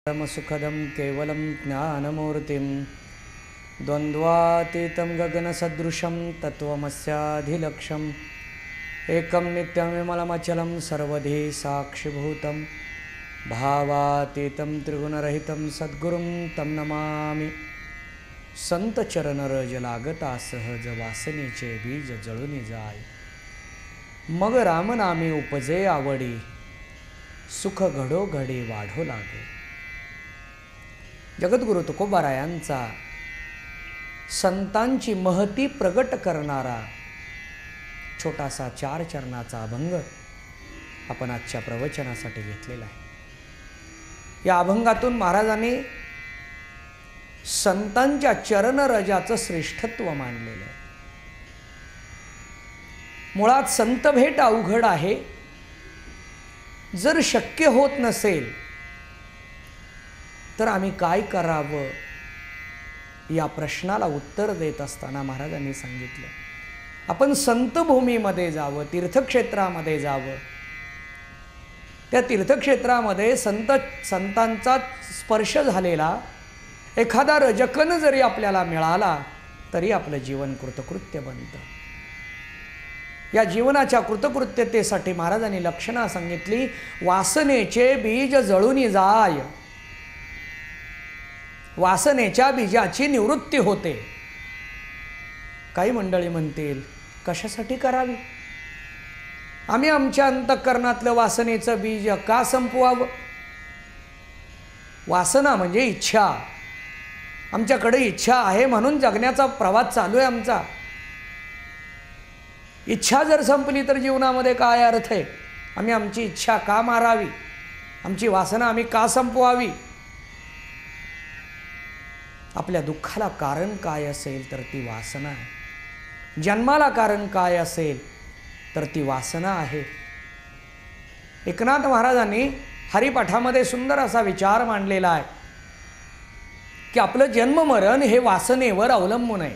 परमसुखदं केवलं ज्ञानमूर्तिं द्वन्द्वातीतं गगनसदृशं तत्त्वमस्याधिलक्ष्यम् एकं नित्यं विमलमचलं सर्वधी साक्षिभूतं भावातीतं त्रिगुणरहितं सद्गुरुं तं नमामि। संत चरणरज लागता सहज वासनेचे बीज जळून जाय, मग रामनामी उपजे आवडी सुख घडोघडी वाढो लागे। जगद्गुरु तुकोबारायांचा संतांची महती प्रगट करणारा छोटासा 4 चरणाचा अभंग आपण आजच्या प्रवचनासाठी घेतलेला आहे। या अभंगातून महाराजांनी संतांच्या चरणरजाचं श्रेष्ठत्व मांडलेलं आहे। मुळात संत भेट अवघड आहे। जर शक्य होत नसेल तर आम्ही काय करावं या प्रश्नाला उत्तर देत असताना महाराजांनी सांगितलं, आपण संत भूमीमध्ये जावं, तीर्थक्षेत्रामध्ये जावं। त्या तीर्थक्षेत्रामध्ये संतांचा स्पर्श झालेला एखादा रजकण जरी आपल्याला मिळाला तरी आपलं जीवन कृतकृत्य बनतं। या जीवनाच्या कृतकृत्यतेसाठी महाराजांनी लक्षणं सांगितली। वासनेचे बीज जळून जाय, वासनेच्या बीजाची निवृत्ती होते। काही मंडळी म्हणतील, कशासाठी करावी? आम्ही आमच्या अंतःकरणातलं वासनेचं बीज का संपवावं? वासना म्हणजे इच्छा। आमच्याकडे इच्छा आहे म्हणून जगण्याचा प्रवास चालू आहे आमचा। इच्छा जर संपली तर जीवनामध्ये काय अर्थ आहे? आम्ही आमची इच्छा का मारावी? आमची वासना आम्ही का संपवावी? आपल्या दुःखाला कारण काय असेल तर ती वासना आहे। जन्माला कारण काय असेल तर ती वासना आहे। एकनाथ महाराजांनी हरिपाठामध्ये सुंदर असा विचार मांडलेला आहे की आपलं जन्म मरण हे वासनेवर अवलंबून आहे।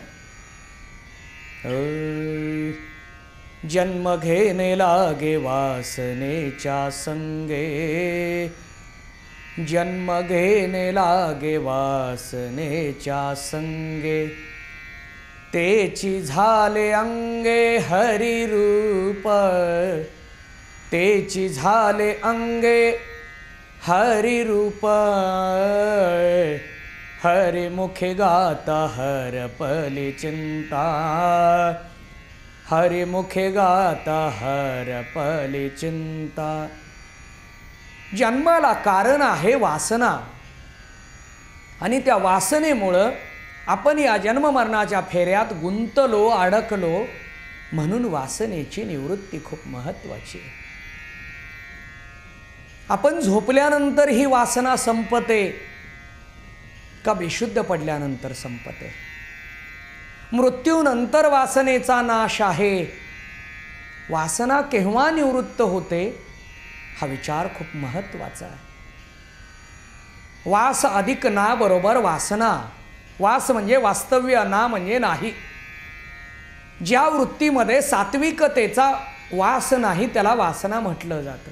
जन्म घेणे लागे वासनेच्या संगे, जन्म घेणे लागे वासनेच्या संगे, तेची झाले अंगे हरी रूप, तेची झाले अंगे हरी रूप, हरि मुखे गाता हर पली चिंता, हरि मुखे गाता हर पली चिंता। जन्माला कारण आहे वासना, आणि त्या वासनेमुळं आपण या जन्ममरणाच्या फेऱ्यात गुंतलो, अडकलो। म्हणून वासनेची निवृत्ती खूप महत्त्वाची आहे। आपण झोपल्यानंतर ही वासना संपते का बेशुद्ध पडल्यानंतर संपते? मृत्यूनंतर वासनेचा नाश आहे। वासना केव्हा निवृत्त होते हा विचार खूप महत्त्वाचा आहे। वास अधिक ना बरोबर वासना। वास म्हणजे वास्तव्य, ना म्हणजे नाही। ज्या वृत्तीमध्ये सात्विकतेचा वास नाही त्याला वासना म्हटलं जातं।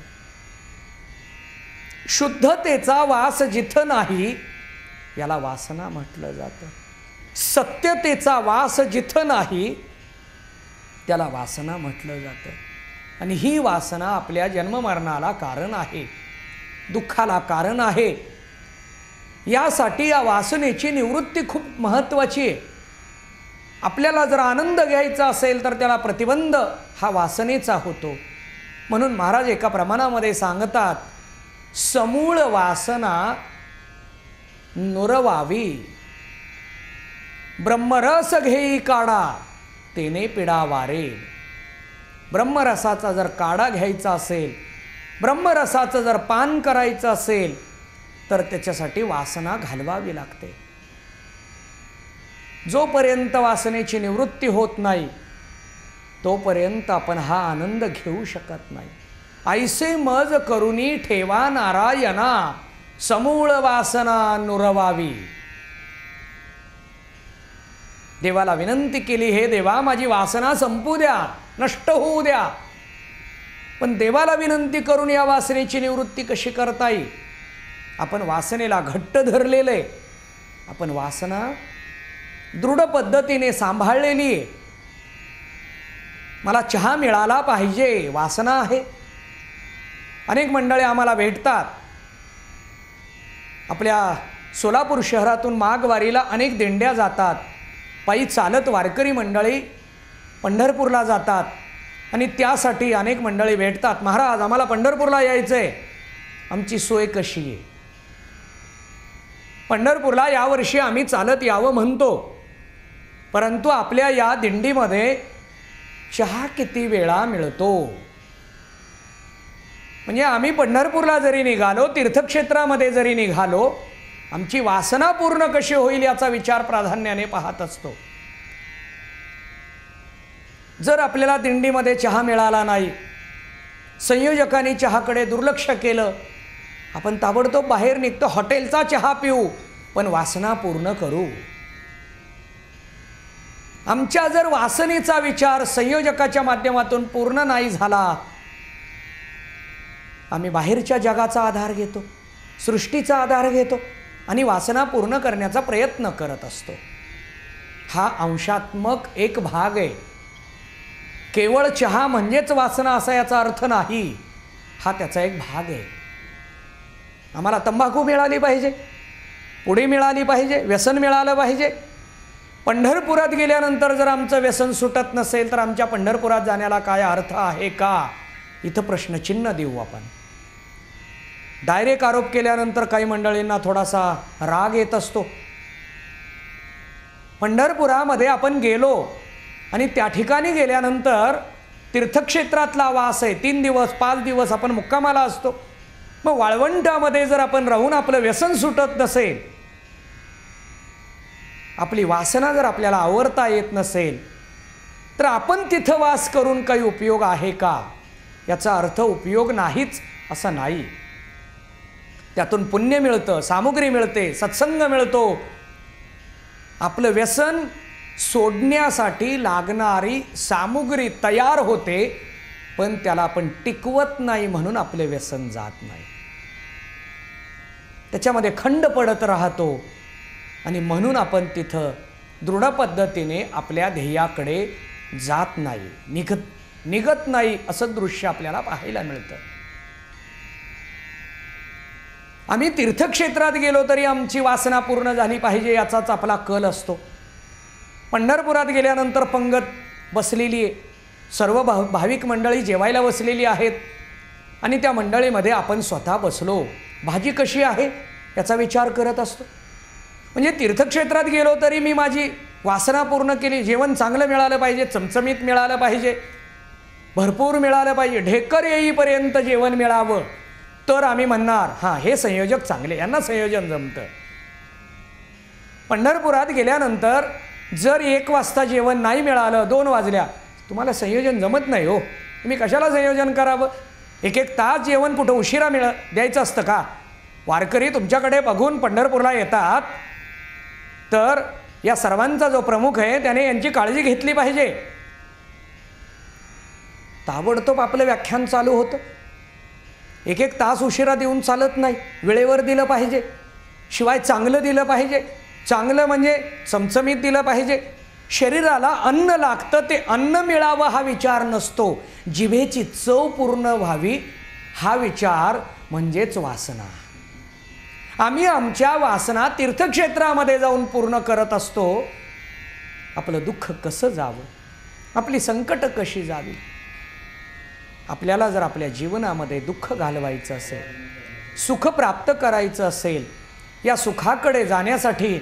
शुद्धतेचा वास जिथं नाही याला वासना म्हटलं जातं। सत्यतेचा वास जिथं नाही त्याला वासना म्हटलं जातं। आणि ही वासना आपल्या जन्ममरणाला कारण आहे, दुःखाला कारण आहे। यासाठी या वासनेची निवृत्ती खूप महत्त्वाची आहे। आपल्याला जर आनंद घ्यायचा असेल तर त्याला प्रतिबंध हा वासनेचा होतो। म्हणून महाराज एका प्रमाणामध्ये सांगतात, समूळ वासना नुरवावी, ब्रह्मरस घेई काढा तेने पिडा वारे। ब्रह्मरसाचा जर काढा घ्यायचा असेल, ब्रह्मरसाचं जर पान करायचं असेल तर त्याच्यासाठी वासना घालवावी लागते। जोपर्यंत वासनेची निवृत्ती होत नाही तोपर्यंत आपण हा आनंद घेऊ शकत नाही। ऐसे मज करुनी ठेवा नारायणा, समूळ वासना नुरवावी। देवाला विनंती केली, हे देवा माझी वासना संपू द्या, नष्ट होऊ द्या। पण देवाला विनंती करून या वासनेची निवृत्ती कशी करता येईल? आपण वासनेला घट्ट धरलेलं आहे, आपण वासना दृढ पद्धतीने सांभाळलेली आहे. मला चहा मिळाला पाहिजे, वासना आहे. अनेक मंडळी आम्हाला भेटतात. आपल्या सोलापूर शहरातून माघवारीला अनेक दिंड्या जातात. पायी चालत वारकरी मंडळी पंढरपूरला जातात आणि त्यासाठी अनेक मंडळी भेटतात. महाराज, आम्हाला पंढरपूरला यायचं आहे, आमची सोय कशी आहे? पंढरपूरला यावर्षी आम्ही चालत यावं म्हणतो, परंतु आपल्या या दिंडीमध्ये चहा किती वेळा मिळतो? म्हणजे आम्ही पंढरपूरला जरी निघालो, तीर्थक्षेत्रामध्ये जरी निघालो, आमची वासना पूर्ण कशी होईल याचा विचार प्राधान्याने पाहत असतो. जर आपल्याला दिंडीमध्ये चहा मिळाला नाही, संयोजकांनी चहाकडे दुर्लक्ष केलं, आपण ताबडतोब बाहेर निघतो, हॉटेलचा चहा पिऊ, पण वासना पूर्ण करू. आमच्या जर वासनेचा विचार संयोजकाच्या माध्यमातून पूर्ण नाही झाला, आम्ही बाहेरच्या जगाचा आधार घेतो, सृष्टीचा आधार घेतो आणि वासना पूर्ण करण्याचा प्रयत्न करत असतो. हा अंशात्मक एक भाग आहे. केवळ चहा म्हणजेच वासना असा याचा अर्थ नाही, हा त्याचा एक भाग आहे. आम्हाला तंबाखू मिळाली पाहिजे, पुडी मिळाली पाहिजे, व्यसन मिळालं पाहिजे. पंढरपुरात गेल्यानंतर जर आमचं व्यसन सुटत नसेल तर आमच्या पंढरपुरात जाण्याला काय अर्थ आहे का? इथं प्रश्नचिन्ह देऊ आपण. डायरेक्ट आरोप केल्यानंतर काही मंडळींना थोडासा राग येत असतो. पंढरपुरामध्ये आपण गेलो आणि त्या ठिकाणी गेल्यानंतर तीर्थक्षेत्रातला वास आहे, 3 दिवस 5 दिवस आपण मुक्कामाला असतो. मग वाळवंटामध्ये जर आपण राहून आपलं व्यसन सुटत नसेल, आपली वासना जर आपल्याला आवरता येत नसेल, तर आपण तिथं वास करून काही उपयोग आहे का? याचा अर्थ उपयोग नाहीच असं नाही. त्यातून पुण्य मिळतं, सामुग्री मिळते, सत्संग मिळतो. आपलं व्यसन सोडण्यासाठी लागणारी सामुग्री तयार होते, पण त्याला आपण टिकवत नाही म्हणून आपले व्यसन जात नाही. त्याच्यामध्ये खंड पडत राहतो आणि म्हणून आपण तिथं दृढ पद्धतीने आपल्या ध्येयाकडे जात नाही, निघत नाही. असं दृश्य आपल्याला पाहायला मिळतं. आम्ही तीर्थक्षेत्रात गेलो तरी आमची वासना पूर्ण झाली पाहिजे याचाच आपला कल असतो. पंढरपुरात गेल्यानंतर पंगत बसलेली आहे, सर्व भाविक मंडळी जेवायला बसलेली आहेत आणि त्या मंडळीमध्ये आपण स्वतः बसलो. भाजी कशी आहे याचा विचार करत असतो. म्हणजे तीर्थक्षेत्रात गेलो तरी मी माझी वासना पूर्ण केली, जेवण चांगलं मिळालं पाहिजे, चमचमीत मिळालं पाहिजे, भरपूर मिळालं पाहिजे, ढेकर येईपर्यंत जेवण मिळावं, तर आम्ही म्हणणार हां हे संयोजक चांगले, यांना संयोजन जमतं. पंढरपुरात गेल्यानंतर जर 1 वाजता जेवण नाही मिळालं, 2 वाजल्या, तुम्हाला संयोजन जमत नाही हो, तुम्ही कशाला संयोजन करावं? 1-1 तास जेवण कुठं उशिरा द्यायचं असतं का? वारकरी तुमच्याकडे बघून पंढरपूरला येतात, तर या सर्वांचा जो प्रमुख आहे त्याने यांची काळजी घेतली पाहिजे. ताबडतोब आपलं व्याख्यान चालू होतं. 1-1 तास उशिरा देऊन चालत नाही, वेळेवर दिलं पाहिजे. शिवाय चांगलं दिलं पाहिजे. चांगलं म्हणजे चमचमीत दिलं पाहिजे. शरीराला अन्न लागतं, ते अन्न मिळावं हा विचार नसतो, जिभेची चव पूर्ण व्हावी हा विचार म्हणजेच वासना. आम्ही आमच्या वासना तीर्थक्षेत्रामध्ये जाऊन पूर्ण करत असतो. आपलं दुःख कसं जावं, आपली संकट कशी जावी. आपल्याला जर आपल्या जीवनामध्ये दुःख घालवायचं असेल, सुख प्राप्त करायचं असेल, या सुखाकडे जाण्यासाठी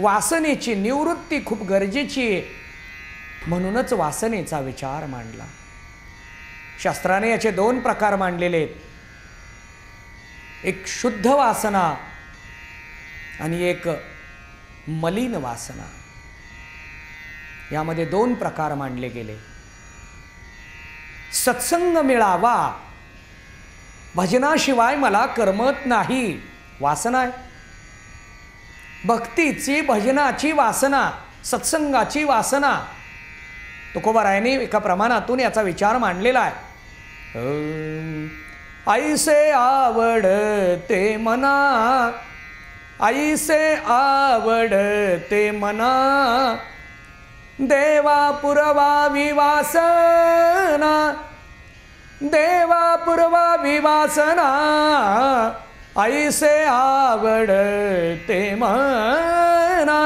वासनेची निवृत्ती खूप गरजेची आहे. म्हणूनच वासनेचा विचार मांडला. शास्त्राने याचे 2 प्रकार मांडलेले आहेत. एक शुद्ध वासना आणि एक मलिन वासना. यामध्ये 2 प्रकार मांडले गेले. सत्संग मिळावा, भजनाशिवाय मला करमत नाही, वासना आहे. भक्तीची, भजनाची वासना, सत्संगाची वासना. तुकोबारायांनी एका प्रमाणातून याचा विचार मांडलेला आहे. ऐसे आवडते मना, ऐसे आवडते मना, देवा पुरवावी वासना, देवा पुरवावी वासना, ऐसे आवडते मना,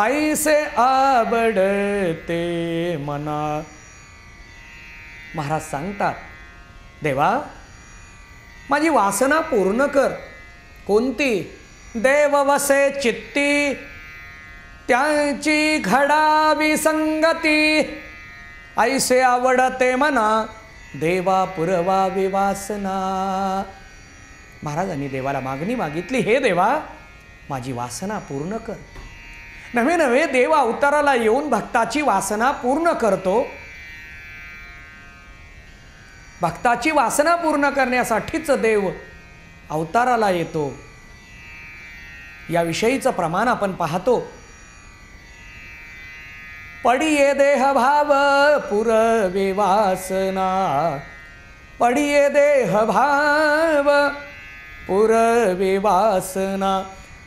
ऐसे आवडते मना. महाराज सांगतात, देवा माझी वासना पूर्ण कर. कोणती? देव वसे चित्ती, त्यांची घडावी संगती, ऐसे आवडते मना, देवा पुरवावी वासना. महाराजांनी देवाला मागणी मागितली, हे देवा माझी वासना पूर्ण कर. नव्हे नव्हे देव अवताराला येऊन भक्ताची वासना पूर्ण करतो. भक्ताची वासना पूर्ण करण्यासाठीच देव अवताराला येतो. याविषयीचं प्रमाण आपण पाहतो. पडिये देह भाव पुरवे वासना, पडिये देह भाव पुरवे वासना,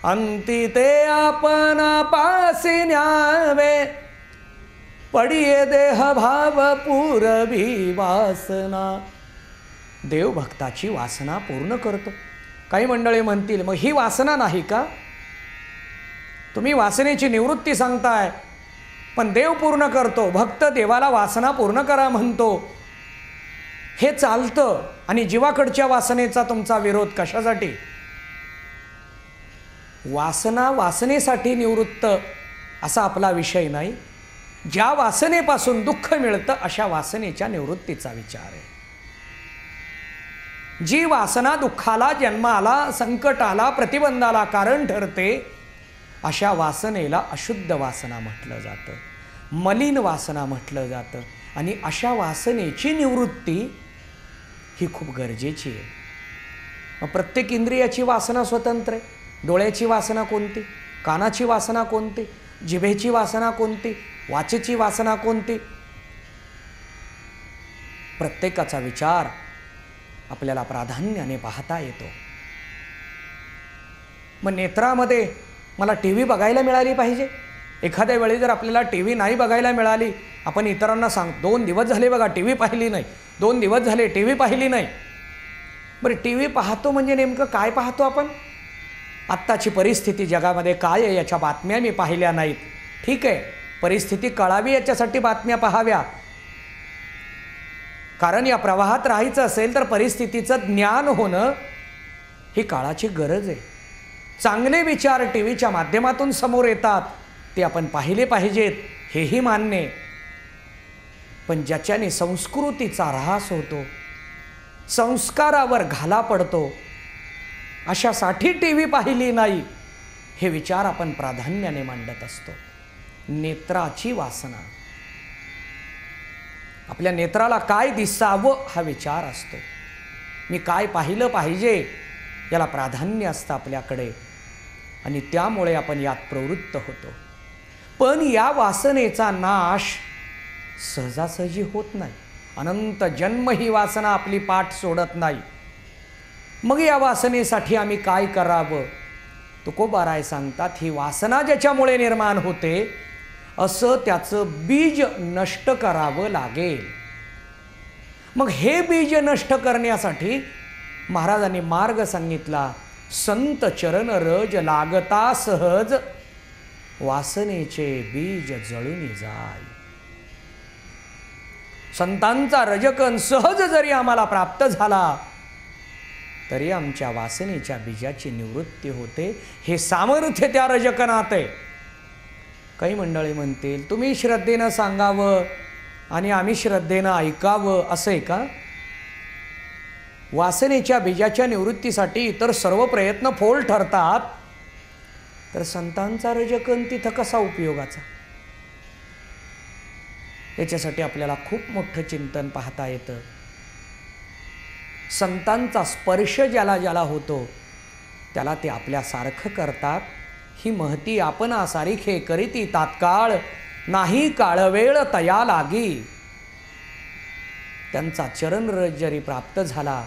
अंती ते आपणा पासी न्यावे, पडिये देह भाव पुरवी वासना. देव भक्ताची वासना पूर्ण करतो. काही मंडळी म्हणतील, मग ही वासना नाही का? तुम्ही वासनेची निवृत्ती सांगताय, पण देव पूर्ण करतो. भक्त देवाला वासना पूर्ण करा म्हणतो, हे चालतं. आणि जीवाकडच्या वासनेचा तुमचा विरोध कशासाठी? वासना वासनेसाठी निवृत्त असा आपला विषय नाही. ज्या वासनेपासून दुःख मिळतं अशा वासनेच्या निवृत्तीचा विचार आहे. जी वासना दुःखाला, जन्माला, संकटाला, प्रतिबंधाला कारण ठरते, अशा वासनेला अशुद्ध वासना म्हटलं जातं, मलिन वासना म्हटलं जातं. आणि अशा वासनेची निवृत्ती ही खूप गरजेची आहे. मग प्रत्येक इंद्रियाची वासना स्वतंत्र आहे. डोळ्याची वासना कोणती? कानाची वासना कोणती? जिभेची वासना कोणती? वाचेची वासना कोणती? प्रत्येकाचा विचार आपल्याला प्राधान्याने पाहता येतो. मग नेत्रामध्ये मला टी व्ही बघायला मिळाली पाहिजे. एखाद्या वेळी जर आपल्याला टी व्ही नाही बघायला मिळाली, आपण इतरांना सांग, 2 दिवस झाले बघा टी व्ही पाहिली नाही, 2 दिवस झाले टी व्ही पाहिली नाही. बरं, टी व्ही पाहतो म्हणजे नेमकं काय पाहतो आपण? आत्ताची परिस्थिती जगामध्ये काय आहे याच्या बातम्या मी पाहिल्या नाहीत. ठीक आहे, परिस्थिती कळावी याच्यासाठी बातम्या पाहाव्या. कारण या प्रवाहात राहायचं असेल तर परिस्थितीचं ज्ञान होणं ही काळाची गरज आहे. चांगले विचार टी व्हीच्या माध्यमातून समोर येतात, ते आपण पाहिले पाहिजेत, हेही मान्य आहे. पण ज्याच्याने संस्कृतीचा ऱ्हास होतो, संस्कारावर घाला पडतो, अशासाठी टी व्ही पाहिली नाही, हे विचार आपण प्राधान्याने मांडत असतो. नेत्राची वासना, आपल्या नेत्राला काय दिसावं हा विचार असतो. मी काय पाहिलं पाहिजे याला प्राधान्य असतं आपल्याकडे, आणि त्यामुळे आपण यात प्रवृत्त होतो. पण या वासनेचा नाश सहजासहजी होत नाही. अनंत जन्म ही वासना आपली पाठ सोडत नाही. मग या वासनेसाठी आम्ही काय करावं? तुकोबाराय सांगतात, ही वासना ज्याच्यामुळे निर्माण होते असं त्याचं बीज नष्ट करावं लागेल. मग हे बीज नष्ट करण्यासाठी महाराजांनी मार्ग सांगितला. संत चरण रज लागता सहज, वासनेचे बीज जळून जाय. संतांचा रजकण सहज जरी आम्हाला प्राप्त झाला तरी आमच्या वासनेच्या बीजाची निवृत्ती होते. हे सामर्थ्य त्या रजकणात आहे. काही मंडळी म्हणतील, तुम्ही श्रद्धेनं सांगावं आणि आम्ही श्रद्धेनं ऐकावं, असं आहे का? वासनेच्या बीजाच्या निवृत्तीसाठी इतर सर्व प्रयत्न फोल ठरतात, तर संतांचा रजकण तिथं कसा उपयोगाचा? याच्यासाठी आपल्याला खूप मोठं चिंतन पाहता येतं. संतांचा स्पर्श ज्याला ज्याला होतो त्याला ते आपल्यासारखं करतात. ही महती आपणा सारिखे करीती तात्काळ, नाही काळवेळ तया लागी. त्यांचा चरणरज जरी प्राप्त झाला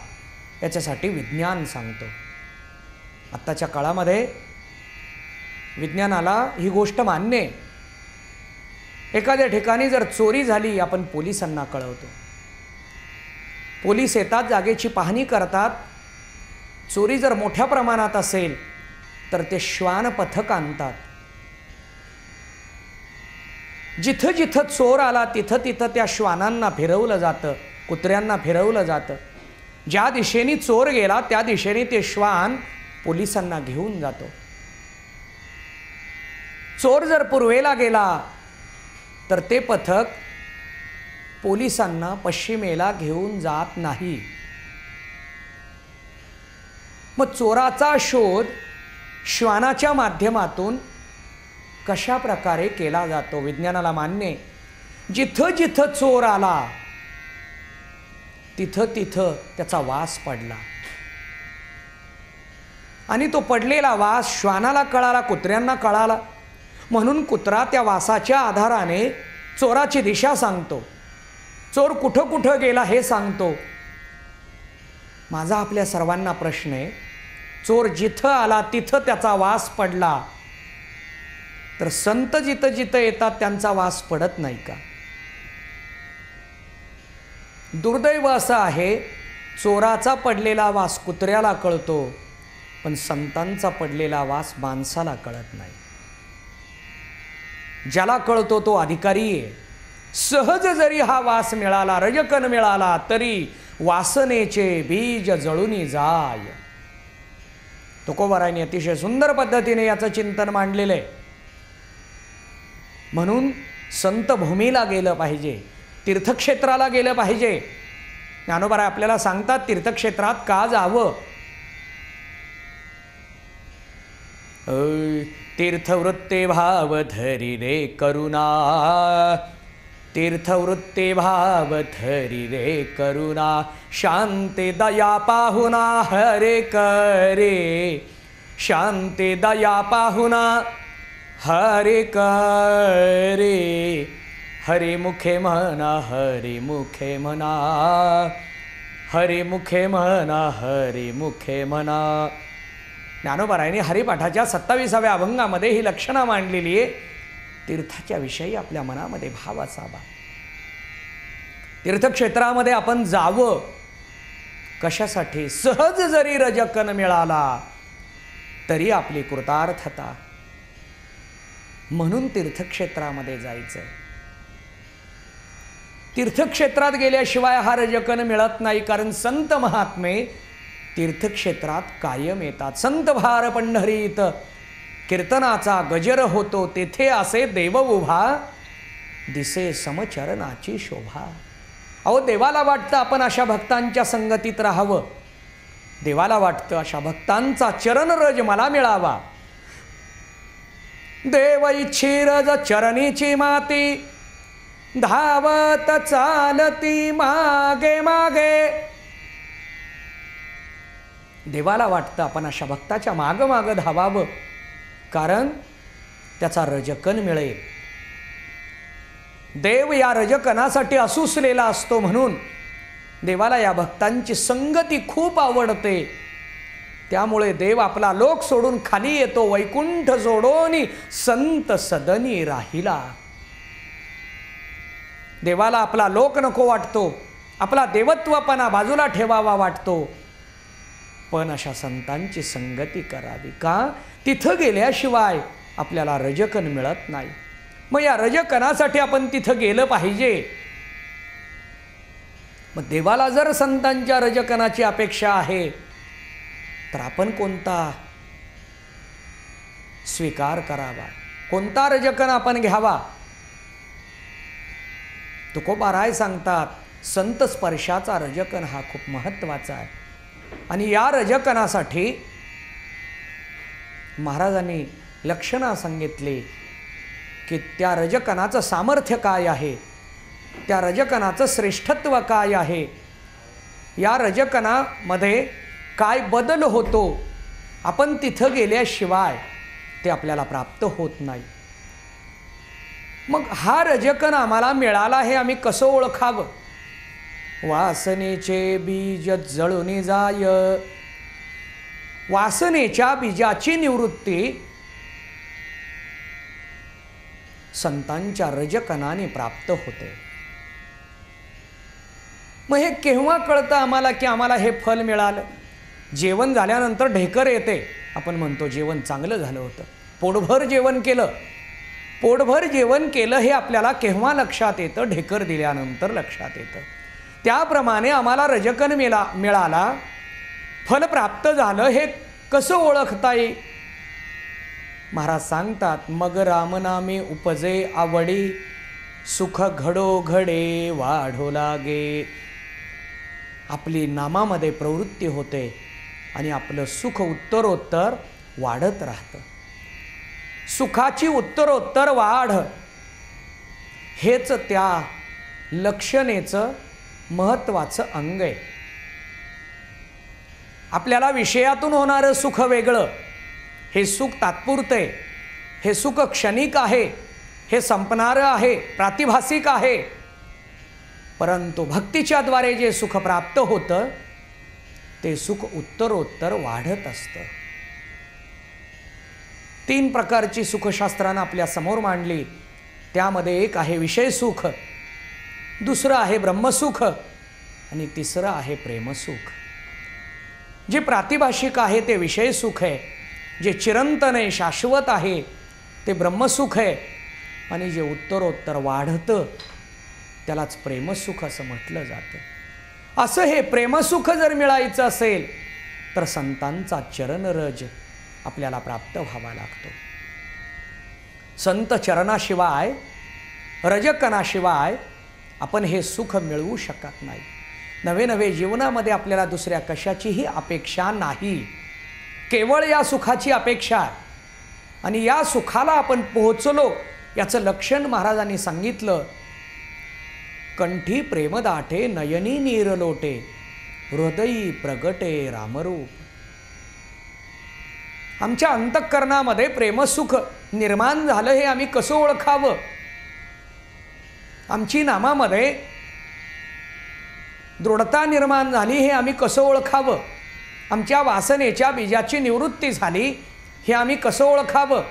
याच्यासाठी विज्ञान सांगतो. आत्ताच्या काळामध्ये विज्ञानाला ही गोष्ट मान्य आहे. एखाद्या ठिकाणी जर चोरी झाली आपण पोलिसांना कळवतो. पोलीस येतात, जागेची पाहणी करतात. चोरी जर मोठ्या प्रमाणात असेल तर ते श्वान पथक आणतात. जिथं जिथं चोर आला तिथं तिथं त्या श्वानांना फिरवलं जातं, कुत्र्यांना फिरवलं जातं. ज्या दिशेने चोर गेला त्या दिशेने ते श्वान पोलिसांना घेऊन जातो. चोर जर पूर्वेला गेला तर ते पथक पोलिसांना पश्चिमेला घेऊन जात नाही. मग चोराचा शोध श्वानाच्या माध्यमातून कशा प्रकारे केला जातो विज्ञानाला मान्य. जिथं जिथं चोर आला तिथं तिथं त्याचा वास पडला आणि तो पडलेला वास श्वानाला कळाला, कुत्र्यांना कळाला. म्हणून कुत्रा त्या वासाच्या आधाराने चोराची दिशा सांगतो, चोर कुठं कुठं गेला हे सांगतो. माझा आपल्या सर्वांना प्रश्न आहे, चोर जिथं आला तिथं त्याचा वास पडला तर संत जिथं जिथं येतात त्यांचा वास पडत नाही का? दुर्दैव असं आहे, चोराचा पडलेला वास कुत्र्याला कळतो पण संतांचा पडलेला वास माणसाला कळत नाही. ज्याला कळतो तो अधिकारी आहे. सहज जरी हा वास मिळाला, रजकन मिळाला, तरी वासनेचे बीज जळूनी जाय. तुकोबारायांनी अतिशय सुंदर पद्धतीने याचं चिंतन मांडलेलं आहे. म्हणून संत भूमीला गेलं पाहिजे, तीर्थक्षेत्राला गेलं पाहिजे. ज्ञानोबा आपल्याला सांगतात तीर्थक्षेत्रात का जावं. तीर्थवृत्ते भाव धरी रे करुणा, तीर्थवृत्ते भाव धरी रे करुणा, शांती दया पाहुना हरे करे, शांती दया पाहुना हरे करे. हरे मुखे म्हणा, हरे मुखे म्हणा, हरे मुखे म्हणा, हरे मुखे म्हणा. ज्ञानोबारायांनी हरिपाठाच्या 27व्या अभंगामध्ये ही लक्षणं मांडलेली आहे. तीर्थाच्या विषयी आपल्या मनामध्ये भाव असावा. तीर्थक्षेत्रामध्ये आपण जावं कशासाठी? सहज जरी रजकन मिळाला तरी आपली कृतार्थता. म्हणून तीर्थक्षेत्रामध्ये जायचं. तीर्थक्षेत्रात गेल्याशिवाय हा रजकन मिळत नाही. कारण संत महात्मे तीर्थक्षेत्रात कायम येतात. संत भार पंढरीत कीर्तनाचा गजर होतो, तेथे असे देव उभा, दिसे समचरणाची शोभा. अहो देवाला वाटतं आपण अशा भक्तांच्या संगतीत राहावं. देवाला वाटतं अशा भक्तांचा चरणरज मला मिळावा. देव इच्छिरज चरणीची माती, धावत चालती मागे मागे. देवाला वाटतं आपण अशा भक्ताच्या माग माग धावावं, कारण त्याचा रजकन मिळेल. देव या रजकनासाठी असूसलेला असतो. म्हणून देवाला या भक्तांची संगती खूप आवडते. त्यामुळे देव आपला लोक सोडून खाली येतो. वैकुंठ सोडून संत सदनी राहिला. देवाला आपला लोक नको वाटतो, आपला देवत्वपणा बाजूला ठेवावा वाटतो. पण अशा संतांची संगती करावी. का? तिथं गेल्याशिवाय आपल्याला रजकन मिळत नाही. मग या रजकनासाठी आपण तिथं गेलं पाहिजे. मग देवाला जर संतांच्या रजकनाची अपेक्षा आहे तर आपण कोणता स्वीकार करावा, कोणता रजकन आपण घ्यावा? तुकोबाराय सांगतात, संत स्पर्शाचा रजकन हा खूप महत्त्वाचा आहे. आणि या रजकनासाठी महाराजांनी लक्षणं सांगितली की त्या रजकनाचं सामर्थ्य काय आहे, त्या रजकनाचं श्रेष्ठत्व काय आहे, या रजकनामध्ये काय बदल होतो. आपण तिथं गेल्याशिवाय ते आपल्याला प्राप्त होत नाही. मग हा रजकन आम्हाला मिळाला हे आम्ही कसं ओळखावं? वासनेचे बीज जळून जाय. वासनेच्या बीजाची निवृत्ती संतांच्या रजकणाने प्राप्त होते. मग हे केव्हा कळतं आम्हाला की आम्हाला हे फल मिळालं? जेवण झाल्यानंतर ढेकर येते. आपण म्हणतो जेवण चांगलं झालं होतं, पोटभर जेवण केलं. पोटभर जेवण केलं हे आपल्याला केव्हा लक्षात येतं? ढेकर दिल्यानंतर लक्षात येतं. त्याप्रमाणे आम्हाला रजकण मिळाला, फल प्राप्त झालं, हे कसं ओळखता येईल? महाराज सांगतात, मग रामनामे उपजे आवडी, सुख घडो घडे वाढो लागे. आपली नामामध्ये प्रवृत्ती होते आणि आपलं सुख उत्तरोत्तर वाढत राहतं. सुखाची उत्तरोत्तर वाढ हेच त्या लक्षणेचं महत्त्वाचं अंग आहे. आपल्याला विषयातून होणारं सुख वेगळं, हे सुख तात्पुरतं आहे, हे सुख क्षणिक आहे, हे संपणारं आहे, प्रातिभासिक आहे. परंतु भक्तीच्या द्वारे जे सुख प्राप्त होतं ते सुख उत्तरोत्तर वाढत असतं. 3 प्रकारची सुखशास्त्रानं आपल्या समोर मांडली. त्यामध्ये एक आहे विषय सुख, दुसरं आहे ब्रह्मसुख आणि तिसरं आहे प्रेमसुख. जे प्रातिभाषिक आहे ते विषय सुख आहे, जे चिरंतन आहे, शाश्वत आहे ते ब्रह्मसुख आहे, आणि जे उत्तरोत्तर वाढतं त्यालाच प्रेमसुख असं म्हटलं जातं. असं हे प्रेमसुख जर मिळायचं असेल तर संतांचा चरणरज आपल्याला प्राप्त व्हावा लागतो. संत चरणाशिवाय, रजकणाशिवाय आपण हे सुख मिळवू शकत नाही. नवे नवे जीवनामध्ये आपल्याला दुसऱ्या कशाचीही अपेक्षा नाही, केवळ या सुखाची अपेक्षा आहे. आणि या सुखाला आपण पोहोचलो याचं लक्षण महाराजांनी सांगितलं. कंठी प्रेम दाटे, नयनी नीर लोटे, हृदयी प्रगटे रामरूप. आमच्या अंतःकरणामध्ये प्रेमसुख निर्माण झालं हे आम्ही कसं ओळखावं? आमची नामामध्ये दृढता निर्माण झाली हे आम्ही कसं ओळखावं? आमच्या वासनेच्या बीजाची निवृत्ती झाली हे आम्ही कसं ओळखावं?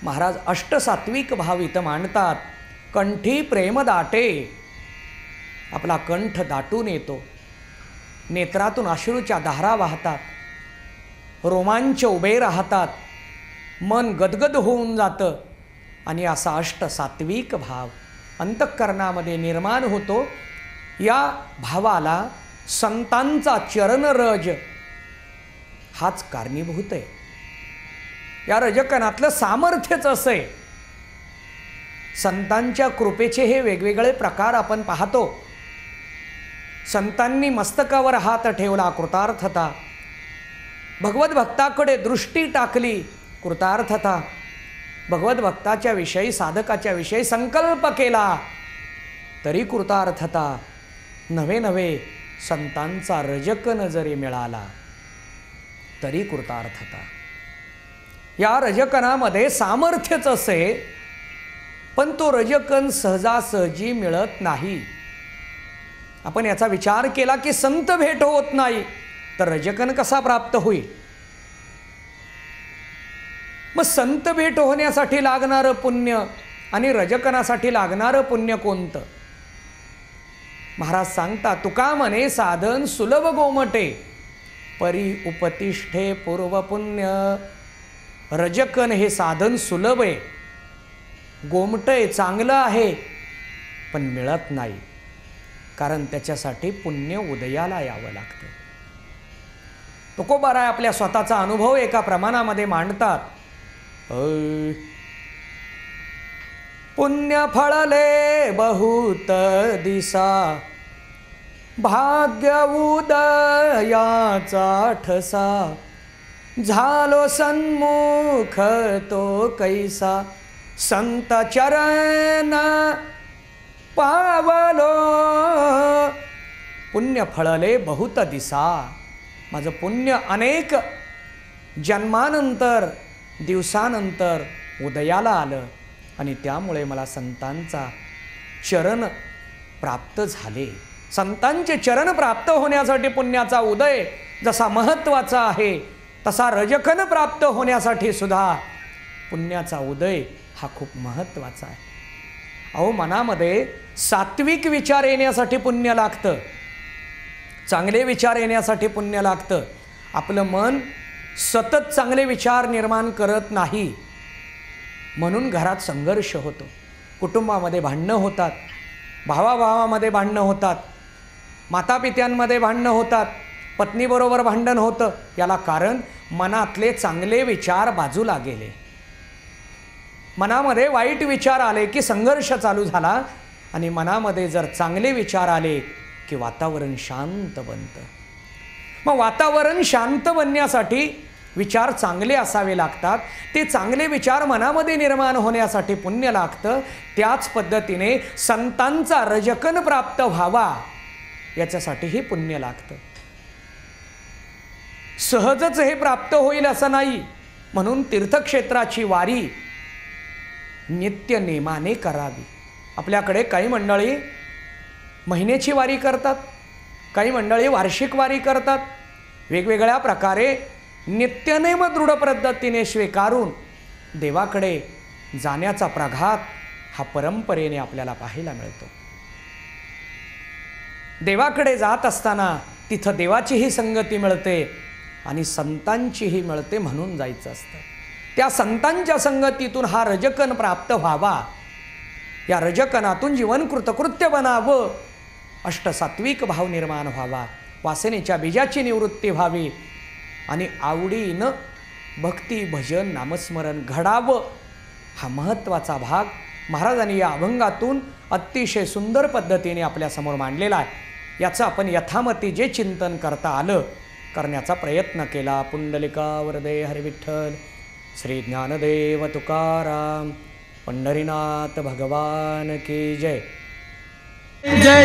महाराज अष्टसात्विक भाव इथं मांडतात. कंठी प्रेम दाटे, आपला कंठ दाटून येतो, नेत्रातून अश्रूच्या धारा वाहतात, रोमांच उभे राहतात, मन गदगद होऊन जातं, आणि असा अष्टसात्विक भाव अंतःकरणामध्ये निर्माण होतो. या भावाला संतांचा चरणरज हाच कारणीभूत आहे. या रजकणातलं सामर्थ्यच असं आहे. संतांच्या कृपेचे हे वेगवेगळे प्रकार आपण पाहतो. संतांनी मस्तकावर हात ठेवला, कृतार्थता. भगवत भक्ताकडे दृष्टी टाकली, कृतार्थता. भगवत भक्ताच्या विषयी, साधकाच्या विषयी संकल्प केला, तरी कृतार्थता. नवे नवे संतांचा रजकण जरी मिळाला तरी कृतार्थता. या रजकणामध्ये सामर्थ्यच असे, पण तो रजकण सहजासहजी मिळत नाही. आपण याचा विचार केला की संत भेट होत नाही तर रजकण कसा प्राप्त होईल? मग संत भेट होण्यासाठी लागणारं पुण्य आणि रजकणासाठी लागणारं पुण्य कोणतं? महाराज सांगता, तुका म्हणे साधन सुलभ गोमटे, परी उपतिष्ठे पूर्व पुण्य. रजकण हे साधन सुलभ आहे, गोमट आहे, चांगलं आहे, पण मिळत नाही, कारण त्याच्यासाठी पुण्य उदयाला यावं लागतं. तुकोबाराय आपल्या स्वतःचा अनुभव एका प्रमाणामध्ये मांडतात. पुण्य फळले बहुत दिसा, भाग्य उदयाचा ठसा, झालो सन्मुख तो कैसा, संत चरण पावलो. पुण्य फळले बहुत दिसा, माझं पुण्य अनेक जन्मानंतर, दिवसानंतर उदयाला आलं, आणि त्यामुळे मला संतांचा चरण प्राप्त झाले. संतांचे चरण प्राप्त होण्यासाठी पुण्याचा उदय जसा महत्त्वाचा आहे, तसा रजकन प्राप्त होण्यासाठी सुद्धा पुण्याचा उदय हा खूप महत्त्वाचा आहे. अहो, मनामध्ये सात्विक विचार येण्यासाठी पुण्य लागतं, चांगले विचार येण्यासाठी पुण्य लागतं. आपलं मन सतत चांगले विचार निर्माण करत नाही, म्हणून घरात संघर्ष होतो, कुटुंबामध्ये भांडणं होतात, भावाभावामध्ये भांडणं होतात, मातापित्यांमध्ये भांडणं होतात, पत्नीबरोबर भांडण होतं. याला कारण मनातले चांगले विचार बाजूला गेले. मनामध्ये वाईट विचार आले की संघर्ष चालू झाला, आणि मनामध्ये जर चांगले विचार आले की वातावरण शांत बनतं. मग वातावरण शांत बनण्यासाठी विचार चांगले असावे लागतात. ते चांगले विचार मनामध्ये निर्माण होण्यासाठी पुण्य लागतं. त्याच पद्धतीने संतांचा रजकन प्राप्त व्हावा याच्यासाठीही पुण्य लागतं. सहजच हे प्राप्त होईल असं नाही, म्हणून तीर्थक्षेत्राची वारी नित्य नेमाने करावी. आपल्याकडे काही मंडळी महिन्याची वारी करतात, काही मंडळी वार्षिक वारी करतात. वेगवेगळ्या प्रकारे नित्यनेम दृढ पद्धतीने स्वीकारून देवाकडे जाण्याचा प्रघात हा परंपरेने आपल्याला पाहायला मिळतो. देवाकडे जात असताना तिथं देवाचीही संगती मिळते आणि संतांचीही मिळते, म्हणून जायचं असतं. त्या संतांच्या संगतीतून हा रजकन प्राप्त व्हावा, या रजकनातून जीवन कृतकृत्य बनावं, अष्टसात्विक भाव निर्माण व्हावा, वासनेच्या बीजाची निवृत्ती व्हावी आणि आवडीनं भक्ती भजन नामस्मरण घडावं. हा महत्त्वाचा भाग महाराजांनी या अभंगातून अतिशय सुंदर पद्धतीने आपल्यासमोर मांडलेला आहे. याचं आपण यथामती जे चिंतन करता आलं करण्याचा प्रयत्न केला. पुंडलिका वरदे हरी विठ्ठल. श्री ज्ञानदेव तुकाराम पंढरीनाथ भगवान की जय. जय.